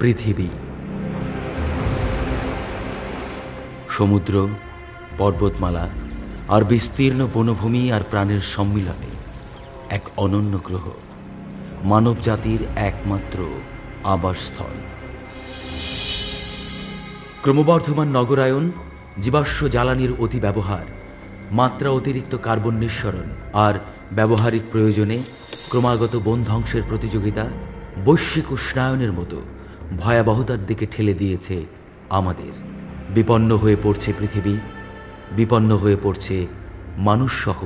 পৃথিবী। সমুদ্র, পর্বতমালা আর বিস্তীর্ণ বনভূমি আর প্রাণের সম্মিলনে এক অনন্য গ্রহ, মানব জাতির একমাত্র আবাসস্থল। ক্রমবর্ধমান নগরায়ন, জীবাশ্ম জ্বালানির অতি ব্যবহার, মাত্রা অতিরিক্ত কার্বন নিঃসরণ আর ব্যবহারিক প্রয়োজনে ক্রমাগত বন ধ্বংসের প্রতিযোগিতা বৈশ্বিক উষ্ণায়নের মতো ভয়াবহতার দিকে ঠেলে দিয়েছে আমাদের। বিপন্ন হয়ে পড়ছে পৃথিবী, বিপন্ন হয়ে পড়ছে মানুষসহ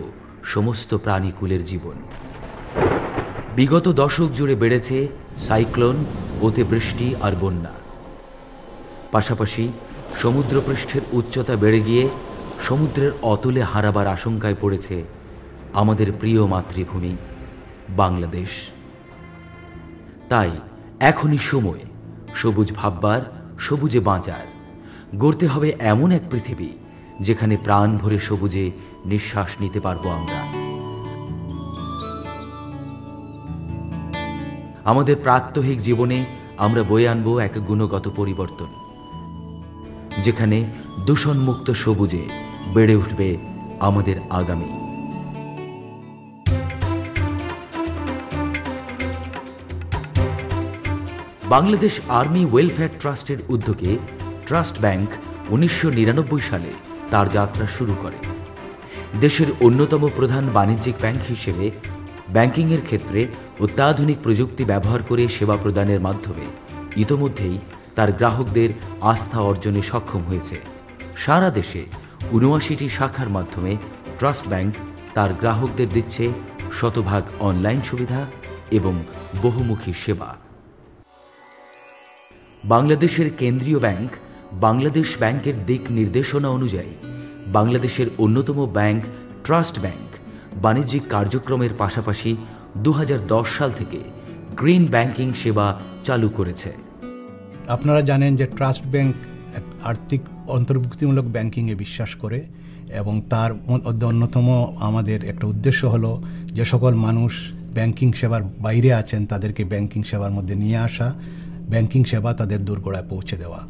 সমস্ত প্রাণীকুলের জীবন। বিগত দশক জুড়ে বেড়েছে সাইক্লোন, অতিবৃষ্টি আর বন্যা। পাশাপাশি সমুদ্রপৃষ্ঠের উচ্চতা বেড়ে গিয়ে সমুদ্রের অতলে হারাবার আশঙ্কায় পড়েছে আমাদের প্রিয় মাতৃভূমি বাংলাদেশ। তাই এখনই সময় সবুজ ভাববার, সবুজে বাঁচার। গড়তে হবে এমন এক পৃথিবী যেখানে প্রাণ ভরে সবুজে নিঃশ্বাস নিতে পারবো আমরা। আমাদের প্রাত্যহিক জীবনে আমরা বয়ে আনবো এক গুণগত পরিবর্তন, যেখানে দূষণমুক্ত সবুজে বেড়ে উঠবে আমাদের আগামী। বাংলাদেশ আর্মি ওয়েলফেয়ার ট্রাস্টের উদ্যোগে ট্রাস্ট ব্যাংক 1999 সালে তার যাত্রা শুরু করে। দেশের অন্যতম প্রধান বাণিজ্যিক ব্যাংক হিসেবে ব্যাংকিংয়ের ক্ষেত্রে অত্যাধুনিক প্রযুক্তি ব্যবহার করে সেবা প্রদানের মাধ্যমে ইতোমধ্যেই তার গ্রাহকদের আস্থা অর্জনে সক্ষম হয়েছে। সারা দেশে ৭৯টি শাখার মাধ্যমে ট্রাস্ট ব্যাংক তার গ্রাহকদের দিচ্ছে শতভাগ অনলাইন সুবিধা এবং বহুমুখী সেবা। বাংলাদেশের কেন্দ্রীয় ব্যাংক বাংলাদেশ ব্যাংকের দিক নির্দেশনা অনুযায়ী বাংলাদেশের অন্যতম ব্যাংক ট্রাস্ট ব্যাংক বাণিজ্যিক কার্যক্রমের পাশাপাশি 2010 সাল থেকে গ্রিন ব্যাংকিং সেবা চালু করেছে। আপনারা জানেন যে ট্রাস্ট ব্যাংক আর্থিক অন্তর্ভুক্তিমূলক ব্যাংকিংয়ে বিশ্বাস করে এবং তার অন্যতম আমাদের একটা উদ্দেশ্য হলো যে সকল মানুষ ব্যাংকিং সেবার বাইরে আছেন তাদেরকে ব্যাংকিং সেবার মধ্যে নিয়ে আসা, ব্যাংকিং সেবা তাদের দোরগোড়ায় পৌঁছে দেওয়া।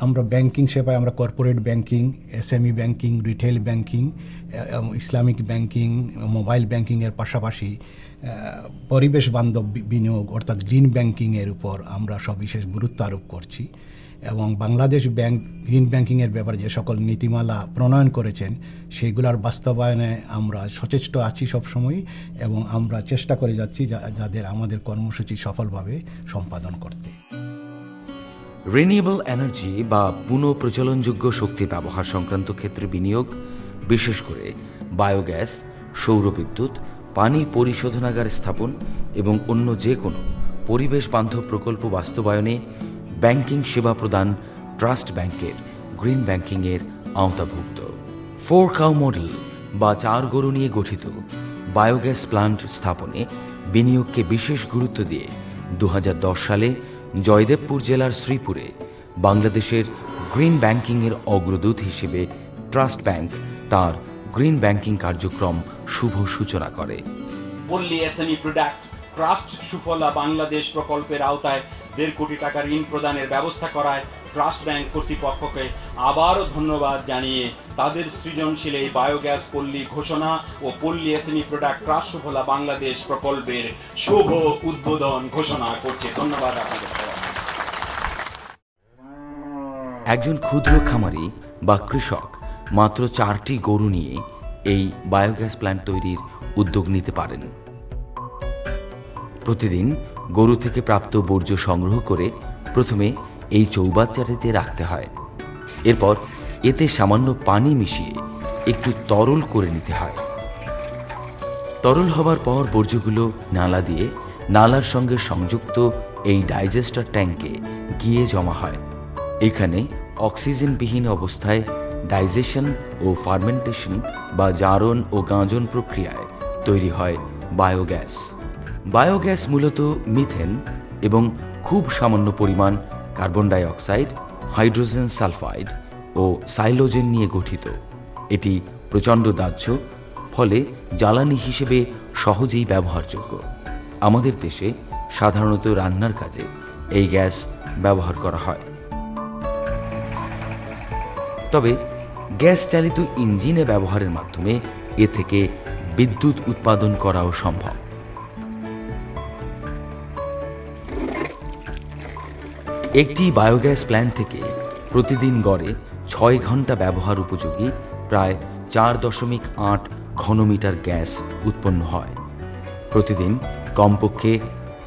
আমরা ব্যাংকিং সেবায় আমরা corporate banking, SME banking, retail banking, Islamic banking, mobile ব্যাংকিংয়ের পাশাপাশি পরিবেশ বান্ধব বিনিয়োগ অর্থাৎ গ্রিন ব্যাংকিংয়ের উপর আমরা সবিশেষ গুরুত্ব আরোপ করছি। এবং বাংলাদেশ ব্যাংক গ্রিন ব্যাংকিংয়ের ব্যাপারে যে সকল নীতিমালা প্রণয়ন করেছেন সেগুলোর বাস্তবায়নে আমরা সচেষ্ট আছি সবসময় এবং আমরা চেষ্টা করে যাচ্ছি যাদের আমাদের কর্মসূচি সফলভাবে সম্পাদন করতে। রিনিউয়েবল এনার্জি বা পুনঃপ্রচলনযোগ্য শক্তি ব্যবহার সংক্রান্ত ক্ষেত্রে বিনিয়োগ, বিশেষ করে বায়োগ্যাস, সৌরবিদ্যুৎ, পানি পরিশোধনাগার স্থাপন এবং অন্য যে কোনো পরিবেশ বান্ধব প্রকল্প বাস্তবায়নে ব্যাংকিং সেবা প্রদান ট্রাস্ট ব্যাংকের গ্রিন ব্যাংকিংয়ের আওতাভুক্ত। 4 কাউ মডেল বা 4 গরু নিয়ে গঠিত বায়োগ্যাস প্লান্ট স্থাপনে বিনিয়োগকে বিশেষ গুরুত্ব দিয়ে 2010 সালে জয়দেবপুর জেলার শ্রীপুরে বাংলাদেশের গ্রিন ব্যাংকিংয়ের অগ্রদূত হিসেবে ট্রাস্ট ব্যাংক তার গ্রিন ব্যাংকিং কার্যক্রম শুভ সূচনা করে। পল্লী এসএমই প্রোডাক্ট ট্রাস্ট সুফলা বাংলাদেশ প্রকল্পের আওতায় 1.5 কোটি টাকা ঋণ প্রদানের ব্যবস্থা করায় ট্রাস্ট ব্যাংক কর্তৃপক্ষকে আবারও ধন্যবাদ জানিয়ে তাদের সৃজনশীল এই বায়োগ্যাস পল্লী ঘোষণা ও পল্লী এসএমই প্রোডাক্ট ট্রাস্ট সুফলা বাংলাদেশ প্রকল্পের শুভ উদ্বোধন ঘোষণা করছে। ধন্যবাদ আপনাদের। একজন ক্ষুদ্র খামারি বা কৃষক মাত্র 4টি গরু নিয়ে এই বায়োগ্যাস প্ল্যান্ট তৈরির উদ্যোগ নিতে পারেন। প্রতিদিন গরু থেকে প্রাপ্ত বর্জ্য সংগ্রহ করে প্রথমে এই চৌবাচ্চাটিতে রাখতে হয়। এরপর এতে সামান্য পানি মিশিয়ে একটু তরল করে নিতে হয়। তরল হবার পর বর্জ্যগুলো নালা দিয়ে নালার সঙ্গে সংযুক্ত এই ডাইজেস্টার ট্যাঙ্কে গিয়ে জমা হয়। এখানে অক্সিজেনবিহীন অবস্থায় ডাইজেশন ও ফার্মেন্টেশন বা জারণ ও গাঁজন প্রক্রিয়ায় তৈরি হয় বায়োগ্যাস। বায়োগ্যাস মূলত মিথেন এবং খুব সামান্য পরিমাণ carbon die oxide, hydrogen sulphide ও সাইলোজেন নিয়ে গঠিত। এটি প্রচণ্ড দাহ্য, ফলে জ্বালানি হিসেবে সহজেই ব্যবহারযোগ্য। আমাদের দেশে সাধারণত রান্নার কাজে এই গ্যাস ব্যবহার করা হয়। তবে গ্যাস চালিত ইঞ্জিনে ব্যবহারের মাধ্যমে এ থেকে বিদ্যুৎ উৎপাদন করাও সম্ভব। একটি বায়োগ্যাস প্ল্যান্ট থেকে প্রতিদিন গড়ে 6 ঘন্টা ব্যবহার উপযোগী প্রায় 4.8 ঘনমিটার গ্যাস উৎপন্ন হয়। প্রতিদিন কমপক্ষে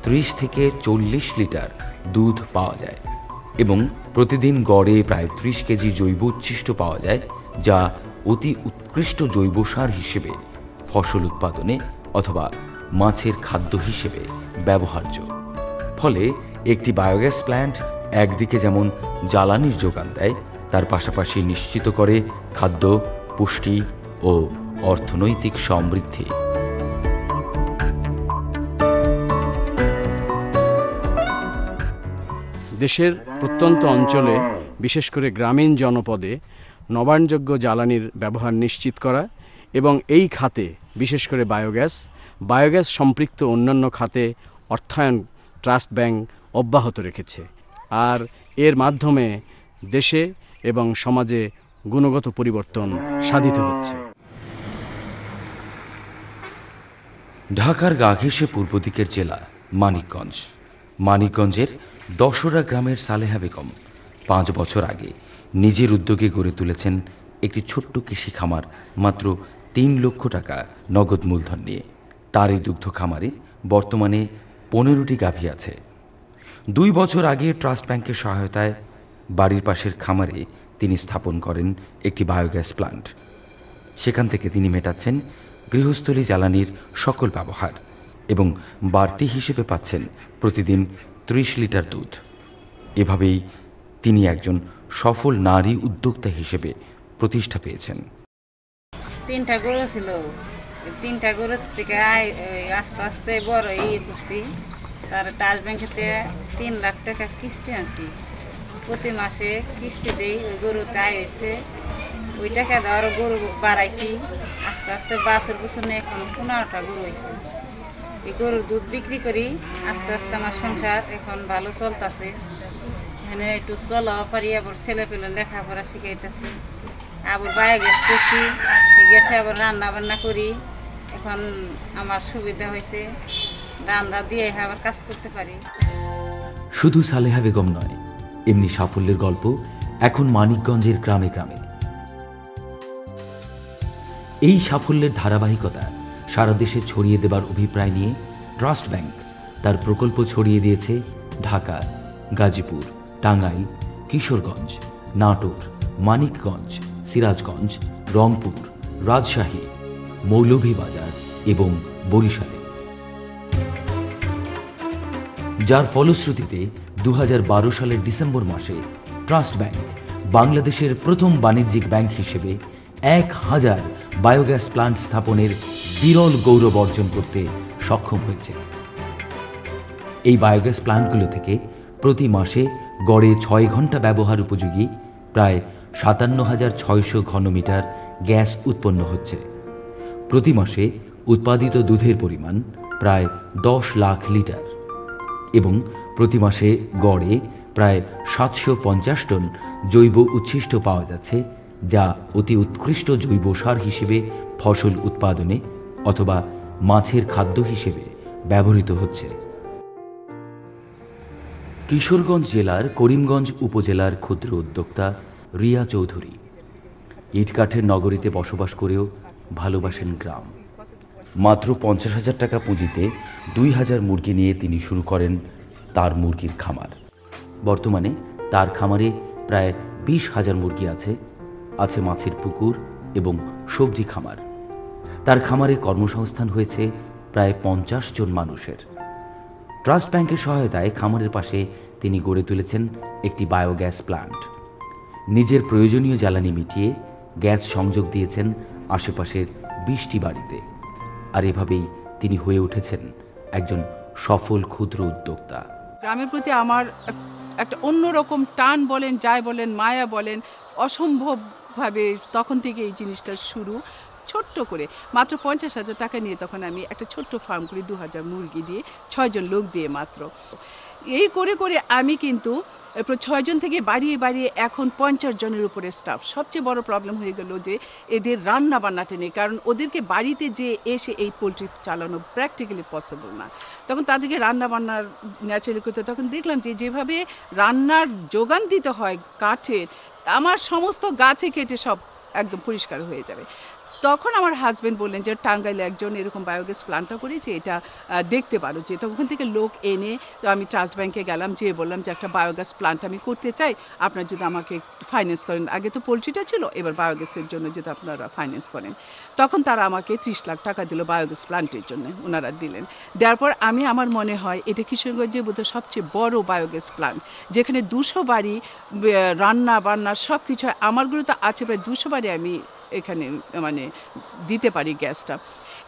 30 থেকে 40 লিটার দুধ পাওয়া যায় এবং প্রতিদিন গড়ে প্রায় 30 কেজি জৈব উচ্ছিষ্ট পাওয়া যায়, যা অতি উৎকৃষ্ট জৈব সার হিসেবে ফসল উৎপাদনে অথবা মাছের খাদ্য হিসেবে ব্যবহার্য। ফলে একটি বায়োগ্যাস প্ল্যান্ট একদিকে যেমন জ্বালানির যোগান দেয়, তার পাশাপাশি নিশ্চিত করে খাদ্য, পুষ্টি ও অর্থনৈতিক সমৃদ্ধি। দেশের প্রত্যন্ত অঞ্চলে, বিশেষ করে গ্রামীণ জনপদে নবায়নযোগ্য জ্বালানির ব্যবহার নিশ্চিত করা এবং এই খাতে বিশেষ করে বায়োগ্যাস সম্পৃক্ত অন্যান্য খাতে অর্থায়ন ট্রাস্ট ব্যাংক অব্যাহত রেখেছে। আর এর মাধ্যমে দেশে এবং সমাজে গুণগত পরিবর্তন সাধিত হচ্ছে। ঢাকার গা ঘেঁষে পূর্ব দিকের জেলা মানিকগঞ্জ। মানিকগঞ্জের দশরা গ্রামের সালেহা বেগম 5 বছর আগে নিজের উদ্যোগে গড়ে তুলেছেন একটি ছোট্ট কৃষি খামার, মাত্র 3 লক্ষ টাকা নগদ মূলধন নিয়ে। তার এই দুগ্ধ খামারে বর্তমানে 15টি গাভী আছে। 2 বছর আগে ট্রাস্ট ব্যাংকের সহায়তায় বাড়ির পাশের খামারে তিনি স্থাপন করেন একটি বায়োগ্যাস প্ল্যান্ট। সেখান থেকে তিনি মেটাচ্ছেন গৃহস্থলী জ্বালানির সকল ব্যবহার এবং বাড়তি হিসেবে পাচ্ছেন প্রতিদিন 30 লিটার দুধ। এভাবেই তিনি একজন সফল নারী উদ্যোক্তা হিসেবে প্রতিষ্ঠা পেয়েছেন। 3টা গরু ছিল, 3টা গরুর থেকে আস্তে আস্তে বড় করছি। তার ট্রাস্ট ব্যাংকেতে 3 লাখ টাকা কিস্তি আনছি। প্রতি মাসে কিস্তি দেই, ওই গরুতে আয় হয়েছে। ওই টাকা দেওয়ার গরু বাড়াইছি। আস্তে আস্তে বছর নিয়ে এখন 15টা গরু হয়েছে। এই গরুর দুধ বিক্রি করি। আস্তে আস্তে আমার সংসার এখন ভালো চলতেছে। এখানে একটু চলাও পারি, আবার ছেলে পেলে লেখাপড়া শিখাইতেছি। আবার বায়োগ্যাস করছি, গ্যাসে আবার রান্না বান্না করি। এখন আমার সুবিধা হয়েছে, রান্না দিয়ে আবার কাজ করতে পারি। শুধু সালেহা বেগম নয়, এমনি সাফল্যের গল্প এখন মানিকগঞ্জের গ্রামে গ্রামে। এই সাফল্যের ধারাবাহিকতা সারা দেশে ছড়িয়ে দেবার অভিপ্রায় নিয়ে ট্রাস্ট ব্যাংক তার প্রকল্প ছড়িয়ে দিয়েছে ঢাকা, গাজীপুর, টাঙ্গাইল, কিশোরগঞ্জ, নাটোর, মানিকগঞ্জ, সিরাজগঞ্জ, রংপুর, রাজশাহী, মৌলভীবাজার এবং বরিশালে। যার ফলশ্রুতিতে 2012 সালের ডিসেম্বর মাসে ট্রাস্ট ব্যাংক বাংলাদেশের প্রথম বাণিজ্যিক ব্যাংক হিসেবে 1000 বায়োগ্যাস প্ল্যান্ট স্থাপনের বিরল গৌরব অর্জন করতে সক্ষম হয়েছে। এই বায়োগ্যাস প্ল্যান্টগুলো থেকে প্রতি মাসে গড়ে 6 ঘন্টা ব্যবহার উপযোগী প্রায় 57,600 ঘনমিটার গ্যাস উৎপন্ন হচ্ছে। প্রতি মাসে উৎপাদিত দুধের পরিমাণ প্রায় 10 লাখ লিটার এবং প্রতি মাসে গড়ে প্রায় 750 টন জৈব উচ্ছিষ্ট পাওয়া যাচ্ছে, যা অতি উৎকৃষ্ট জৈব সার হিসেবে ফসল উৎপাদনে অথবা মাছের খাদ্য হিসেবে ব্যবহৃত হচ্ছে। কিশোরগঞ্জ জেলার করিমগঞ্জ উপজেলার ক্ষুদ্র উদ্যোক্তা রিয়া চৌধুরী ইটকাঠের নগরীতে বসবাস করেও ভালোবাসেন গ্রাম। মাত্র 50,000 টাকা পুঁজিতে 2000 মুরগি নিয়ে তিনি শুরু করেন তার মুরগির খামার। বর্তমানে তার খামারে প্রায় 20,000 মুরগি আছে মাছের পুকুর এবং সবজি খামার। তার খামারে কর্মসংস্থান হয়েছে প্রায় 50 জন মানুষের। ট্রাস্ট ব্যাংকের সহায়তায় খামারের পাশে তিনি গড়ে তুলেছেন একটি বায়োগ্যাস প্ল্যান্ট। নিজের প্রয়োজনীয় জ্বালানি মিটিয়ে গ্যাস সংযোগ দিয়েছেন আশেপাশের 20টি বাড়িতে। আর এভাবেই তিনি হয়ে উঠেছেন একজন সফল ক্ষুদ্র উদ্যোক্তা। গ্রামের প্রতি আমার একটা অন্যরকম টান বলেন, যাই বলেন, মায়া বলেন, অসম্ভবভাবে তখন থেকে এই জিনিসটা শুরু। ছোট্ট করে মাত্র 50,000 টাকা নিয়ে তখন আমি একটা ছোট্ট ফার্ম করি 2000 মুরগি দিয়ে 6 জন লোক দিয়ে মাত্র। এই করে করে আমি কিন্তু 6 জন থেকে বাড়িয়ে বাড়িয়ে এখন 50 জনের উপরে স্টাফ। সবচেয়ে বড় প্রবলেম হয়ে গেল যে এদের রান্না বান্নাটা নেই, কারণ ওদেরকে বাড়িতে যে এসে এই পোলট্রি চালানো প্র্যাকটিক্যালি পসিবল না। তখন তাদেরকে রান্না বান্নার ন্যাচারালি করতে, তখন দেখলাম যে যেভাবে রান্নার যোগান দিতে হয় কাঠের, আমার সমস্ত গাছে কেটে সব একদম পরিষ্কার হয়ে যাবে। তখন আমার হাজব্যান্ড বললেন যে টাঙ্গাইলে একজন এরকম বায়োগ্যাস প্ল্যান্টটা করেছে, এটা দেখতে পারো। যে তখন থেকে লোক এনে তো আমি ট্রাস্ট ব্যাংকে গেলাম, যেয়ে বললাম যে একটা বায়োগ্যাস প্ল্যান্ট আমি করতে চাই, আপনারা যদি আমাকে ফাইন্যান্স করেন। আগে তো পোলট্রিটা ছিল, এবার বায়োগ্যাসের জন্য যদি আপনারা ফাইন্যান্স করেন। তখন তারা আমাকে 30 লাখ টাকা দিল বায়োগ্যাস প্ল্যান্টের জন্য, ওনারা দিলেন। দেওয়ার পর আমি, আমার মনে হয় এটা কিশোরগঞ্জের বোধহয় সবচেয়ে বড় বায়োগ্যাস প্ল্যান্ট, যেখানে 200 বাড়ি রান্না বান্না সব কিছু হয়। আমারগুলো তো আছে প্রায় 200 বাড়ি আমি এখানে মানে দিতে পারি গ্যাসটা।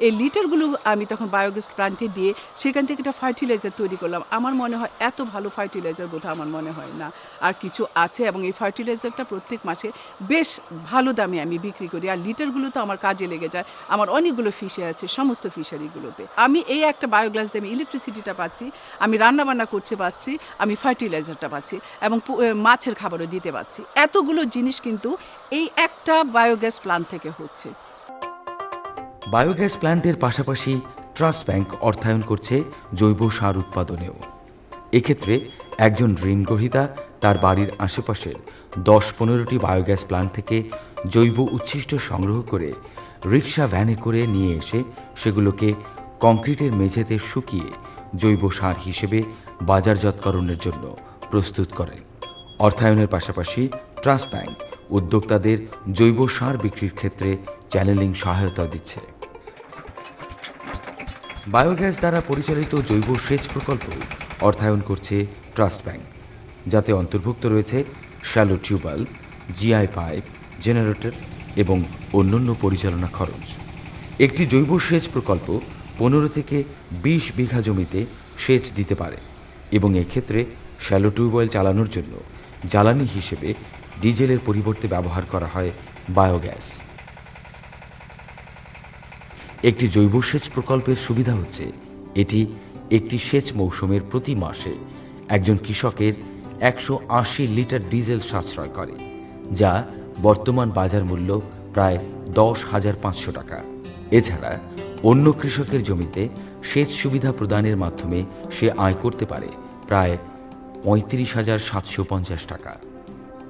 এই লিটারগুলো আমি তখন বায়োগ্যাস প্ল্যান্টে দিয়ে সেখান থেকে একটা ফার্টিলাইজার তৈরি করলাম। আমার মনে হয় এত ভালো ফার্টিলাইজার বোধহয় আমার মনে হয় না আর কিছু আছে, এবং এই ফার্টিলাইজারটা প্রত্যেক মাসে বেশ ভালো দামে আমি বিক্রি করি। আর লিটারগুলো তো আমার কাজে লেগে যায়, আমার অনেকগুলো ফিশারি আছে সমস্ত ফিশারিগুলোতে। আমি এই একটা বায়োগ্যাস দিয়ে আমি ইলেকট্রিসিটিটা পাচ্ছি, আমি রান্নাবান্না করতে পারছি, আমি ফার্টিলাইজারটা পাচ্ছি, এবং মাছের খাবারও দিতে পারছি। এতগুলো জিনিস কিন্তু এই একটা বায়োগ্যাস প্ল্যান্ট থেকে হচ্ছে। বায়োগ্যাস প্ল্যান্টের পাশাপাশি ট্রাস্ট ব্যাংক অর্থায়ন করছে জৈব সার উৎপাদনেও। এক্ষেত্রে একজন ঋণগ্রহীতা তার বাড়ির আশেপাশের 10-15টি বায়োগ্যাস প্ল্যান্ট থেকে জৈব উচ্ছিষ্ট সংগ্রহ করে রিক্সা ভ্যানে করে নিয়ে এসে সেগুলোকে কংক্রিটের মেঝেতে শুকিয়ে জৈব সার হিসেবে বাজারজাতকরণের জন্য প্রস্তুত করেন। অর্থায়নের পাশাপাশি ট্রাস্ট ব্যাংক উদ্যোক্তাদের জৈব সার বিক্রির ক্ষেত্রে চ্যানেলিং সহায়তা দিচ্ছে। বায়োগ্যাস দ্বারা পরিচালিত জৈব সেচ প্রকল্প অর্থায়ন করছে ট্রাস্ট ব্যাংক, যাতে অন্তর্ভুক্ত রয়েছে shallow tubewell, GI pipe, generator এবং অন্যান্য পরিচালনা খরচ। একটি জৈব সেচ প্রকল্প 15 থেকে 20 বিঘা জমিতে সেচ দিতে পারে, এবং এক্ষেত্রে শ্যালো টিউবওয়েল চালানোর জন্য জ্বালানি হিসেবে ডিজেলের পরিবর্তে ব্যবহার করা হয় বায়োগ্যাস। একটি জৈব সেচ প্রকল্পের সুবিধা হচ্ছে এটি একটি সেচ মৌসুমের প্রতি মাসে একজন কৃষকের 180 লিটার ডিজেল সাশ্রয় করে, যা বর্তমান বাজার মূল্য প্রায় 10,500 টাকা। এছাড়া অন্য কৃষকের জমিতে সেচ সুবিধা প্রদানের মাধ্যমে সে আয় করতে পারে প্রায় 35,750 টাকা।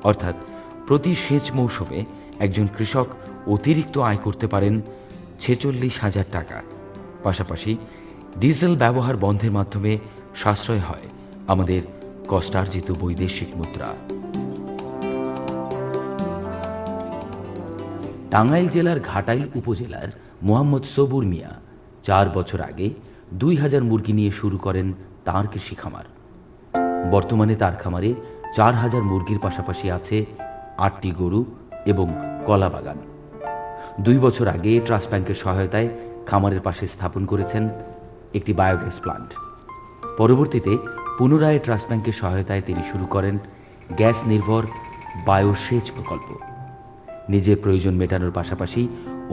অর্থাৎ প্রতি সেচ মৌসুমে একজন কৃষক অতিরিক্ত আয় করতে পারেন 46,000 টাকা। পাশাপাশি ডিজেল ব্যবহার বন্ধের মাধ্যমে সাশ্রয় হয় আমাদের কষ্টার্জিত বৈদেশিক মুদ্রা। টাঙ্গাইল জেলার ঘাটাইল উপজেলার মোহাম্মদ সবুর মিয়া 4 বছর আগে 2000 মুরগি নিয়ে শুরু করেন তাঁর কৃষি খামার। বর্তমানে তার খামারে 4000 মুরগির পাশাপাশি আছে 8টি গরু এবং কলা বাগান। 2 বছর আগে ট্রাস্ট ব্যাংকের সহায়তায় খামারের পাশে স্থাপন করেছেন একটি বায়োগ্যাস প্ল্যান্ট। পরবর্তীতে পুনরায় ট্রাস্ট ব্যাংকের সহায়তায় তিনি শুরু করেন গ্যাস নির্ভর বায়োসেচ প্রকল্প। নিজের প্রয়োজন মেটানোর পাশাপাশি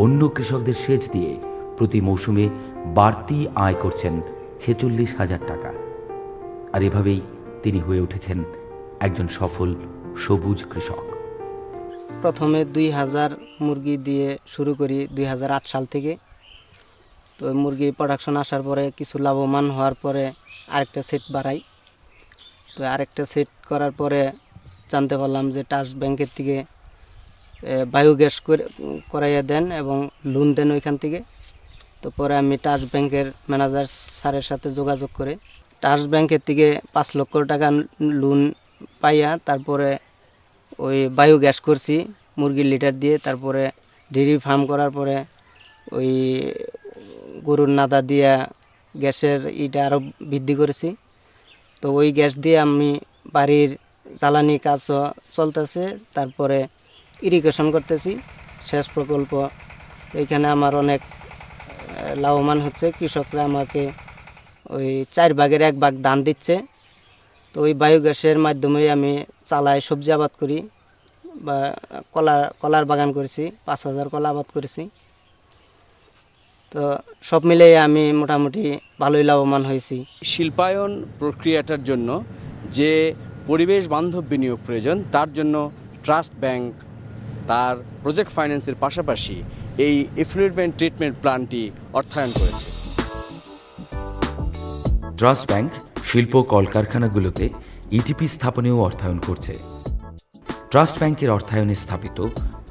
অন্য কৃষকদের সেচ দিয়ে প্রতি মৌসুমে বাড়তি আয় করছেন 46,000 টাকা। আর এভাবেই তিনি হয়ে উঠেছেন একজন সফল সবুজ কৃষক। প্রথমে 2000 মুরগি দিয়ে শুরু করি 2008 সাল থেকে। তো মুরগি প্রোডাকশন আসার পরে কিছু লাভবান হওয়ার পরে আরেকটা সেট বাড়াই। তো আরেকটা সেট করার পরে জানতে পারলাম যে ট্রাস্ট ব্যাংকের থেকে বায়োগ্যাস করাইয়া দেন এবং লোন দেন ওইখান থেকে। তো পরে আমি ট্রাস্ট ব্যাংকের ম্যানেজার স্যারের সাথে যোগাযোগ করে ট্রাস্ট ব্যাংকের থেকে 5 লক্ষ টাকা লোন পাইয়া তারপরে ওই বায়োগ্যাস করছি মুরগির লিটার দিয়ে। তারপরে ডেইরি ফার্ম করার পরে ওই গরুর নাদা দিয়া গ্যাসের ইটা আরও বৃদ্ধি করেছি। তো ওই গ্যাস দিয়ে আমি বাড়ির জ্বালানি কাজ চলতেছে। তারপরে ইরিগেশন করতেছি সেচ প্রকল্প। এইখানে আমার অনেক লাভবান হচ্ছে। কৃষকরা আমাকে ওই 4 ভাগের 1 ভাগ দান দিচ্ছে। তো ওই বায়োগ্যাসের মাধ্যমে আমি চালাই, সবজি আবাদ করি বা কলার বাগান করেছি, 5000 কলা আবাদ করেছি। তো সব মিলিয়ে আমি মোটামুটি ভালোই লাভবান হয়েছি। শিল্পায়ন প্রক্রিয়াটার জন্য যে পরিবেশ বান্ধব বিনিয়োগ প্রয়োজন, তার জন্য ট্রাস্ট ব্যাংক তার প্রজেক্ট ফাইন্যান্সের পাশাপাশি এই এফ্লুয়েন্ট ট্রিটমেন্ট প্ল্যানটি অর্থায়ন করেছে। ট্রাস্ট ব্যাংক শিল্প কলকারখানাগুলোতে ইটিপি স্থাপনেও অর্থায়ন করছে। ট্রাস্ট ব্যাংকের অর্থায়নে স্থাপিত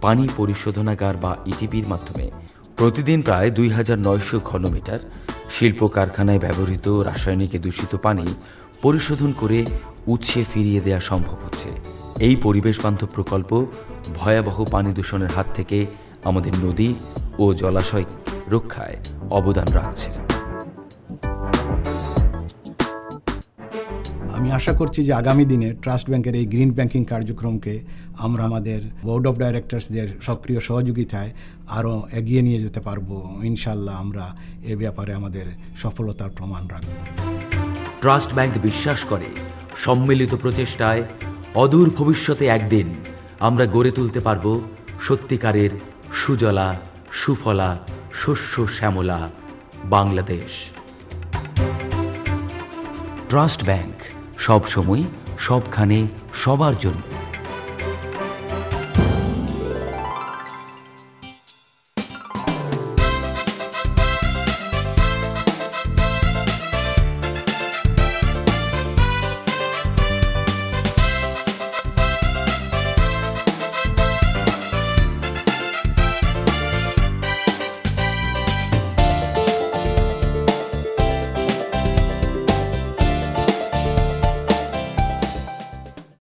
পানি পরিশোধনাগার বা ইটিপির মাধ্যমে প্রতিদিন প্রায় 2900 ঘনমিটার শিল্প কারখানায় ব্যবহৃত রাসায়নিকে দূষিত পানি পরিশোধন করে উৎসে ফিরিয়ে দেওয়া সম্ভব হচ্ছে। এই পরিবেশ বান্ধব প্রকল্প ভয়াবহ পানি দূষণের হাত থেকে আমাদের নদী ও জলাশয় রক্ষায় অবদান রাখছে। আমি আশা করছি যে আগামী দিনে ট্রাস্ট ব্যাংকের এই গ্রিন ব্যাংকিং কার্যক্রমকে আমরা আমাদের বোর্ড অফ ডাইরেক্টরসদের সক্রিয় সহযোগিতায় আরও এগিয়ে নিয়ে যেতে পারবো। ইনশাল্লাহ আমরা এ ব্যাপারে আমাদের সফলতার প্রমাণ রাখব। ট্রাস্ট ব্যাংক বিশ্বাস করে সম্মিলিত প্রচেষ্টায় অদূর ভবিষ্যতে একদিন আমরা গড়ে তুলতে পারব সত্যিকারের সুজলা সুফলা শস্য শ্যামলা বাংলাদেশ। ট্রাস্ট ব্যাংক সব সময় সবখানে সবার জন্য।